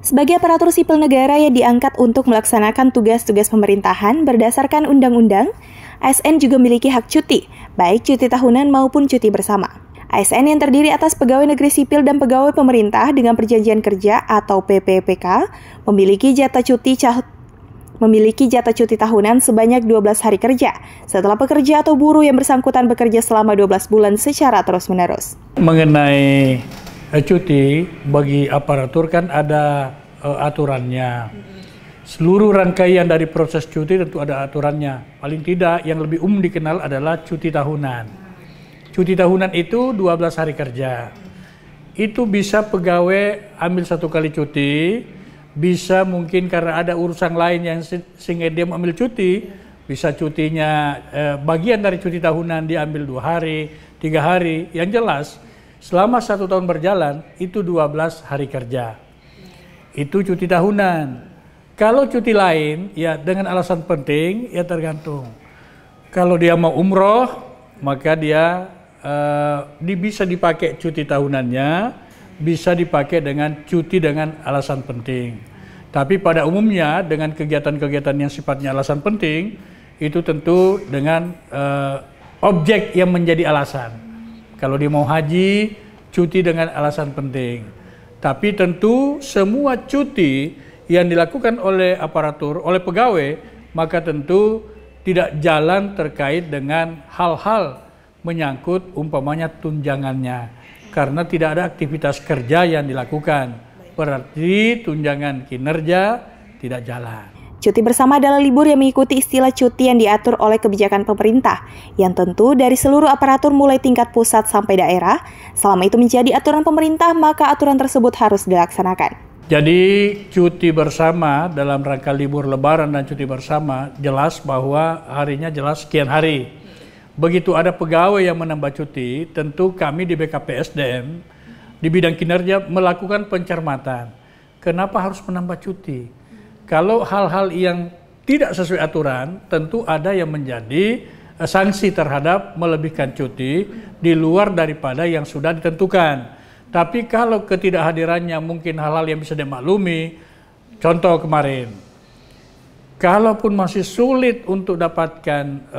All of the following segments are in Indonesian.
Sebagai aparatur sipil negara yang diangkat untuk melaksanakan tugas-tugas pemerintahan berdasarkan undang-undang, ASN juga memiliki hak cuti, baik cuti tahunan maupun cuti bersama. ASN yang terdiri atas pegawai negeri sipil dan pegawai pemerintah dengan perjanjian kerja atau PPPK memiliki jatah cuti tahunan sebanyak 12 hari kerja setelah pekerja atau buruh yang bersangkutan bekerja selama 12 bulan secara terus-menerus. Mengenai cuti bagi aparatur kan ada aturannya. Seluruh rangkaian dari proses cuti tentu ada aturannya. Paling tidak yang lebih dikenal adalah cuti tahunan. Cuti tahunan itu 12 hari kerja. Itu bisa pegawai ambil 1 kali cuti, bisa mungkin karena ada urusan lain yang sehingga dia mengambil cuti, bisa cutinya bagian dari cuti tahunan diambil 2 hari, 3 hari. Yang jelas selama 1 tahun berjalan itu 12 hari kerja. Itu cuti tahunan. Kalau cuti lain ya dengan alasan penting ya tergantung. Kalau dia mau umroh maka dia bisa dipakai cuti tahunannya, bisa dipakai dengan cuti dengan alasan penting. Tapi pada umumnya dengan kegiatan-kegiatan yang sifatnya alasan penting, itu tentu dengan objek yang menjadi alasan. Kalau dia mau haji, cuti dengan alasan penting. Tapi tentu semua cuti yang dilakukan oleh aparatur, oleh pegawai, maka tentu tidak jalan terkait dengan hal-hal menyangkut umpamanya tunjangannya, karena tidak ada aktivitas kerja yang dilakukan, berarti tunjangan kinerja tidak jalan. Cuti bersama adalah libur yang mengikuti istilah cuti yang diatur oleh kebijakan pemerintah, yang tentu dari seluruh aparatur mulai tingkat pusat sampai daerah. Selama itu menjadi aturan pemerintah, maka aturan tersebut harus dilaksanakan. Jadi cuti bersama dalam rangka libur lebaran dan cuti bersama jelas bahwa harinya jelas sekian hari. Begitu ada pegawai yang menambah cuti, tentu kami di BKPSDM di bidang kinerja melakukan pencermatan. Kenapa harus menambah cuti? Kalau hal-hal yang tidak sesuai aturan, tentu ada yang menjadi sanksi terhadap melebihkan cuti di luar daripada yang sudah ditentukan. Tapi kalau ketidakhadirannya mungkin hal-hal yang bisa dimaklumi, contoh kemarin, kalaupun masih sulit untuk dapatkan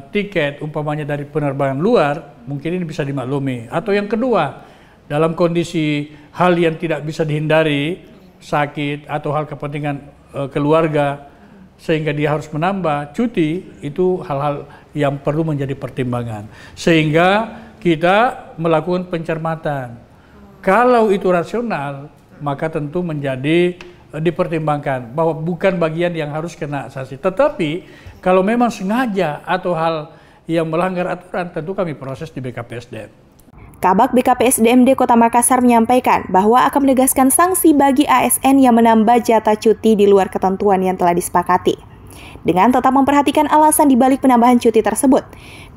tiket umpamanya dari penerbangan luar, mungkin ini bisa dimaklumi. Atau yang kedua, dalam kondisi hal yang tidak bisa dihindari, sakit atau hal kepentingan keluarga, sehingga dia harus menambah cuti, itu hal-hal yang perlu menjadi pertimbangan. Sehingga kita melakukan pencermatan. Kalau itu rasional, maka tentu menjadi dipertimbangkan bahwa bukan bagian yang harus kena sanksi. Tetapi kalau memang sengaja atau hal yang melanggar aturan, tentu kami proses di BKPSDM. Kabak BKPSDMD Kota Makassar menyampaikan bahwa akan menegaskan sanksi bagi ASN yang menambah jatah cuti di luar ketentuan yang telah disepakati, dengan tetap memperhatikan alasan dibalik penambahan cuti tersebut.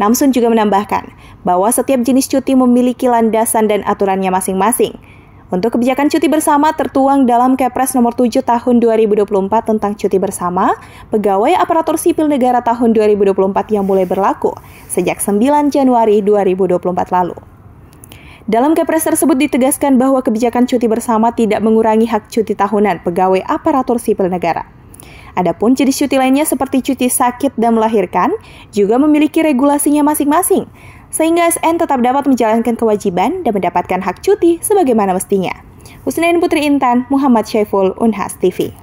Namsun juga menambahkan bahwa setiap jenis cuti memiliki landasan dan aturannya masing-masing. Untuk kebijakan cuti bersama tertuang dalam Kepres nomor 7 tahun 2024 tentang cuti bersama pegawai aparatur sipil negara tahun 2024 yang mulai berlaku sejak 9 Januari 2024 lalu. Dalam Kepres tersebut ditegaskan bahwa kebijakan cuti bersama tidak mengurangi hak cuti tahunan pegawai aparatur sipil negara. Adapun jenis cuti lainnya seperti cuti sakit dan melahirkan juga memiliki regulasinya masing-masing, sehingga ASN tetap dapat menjalankan kewajiban dan mendapatkan hak cuti sebagaimana mestinya. Husnain Putri Intan, Muhammad Syaiful, Unhas TV.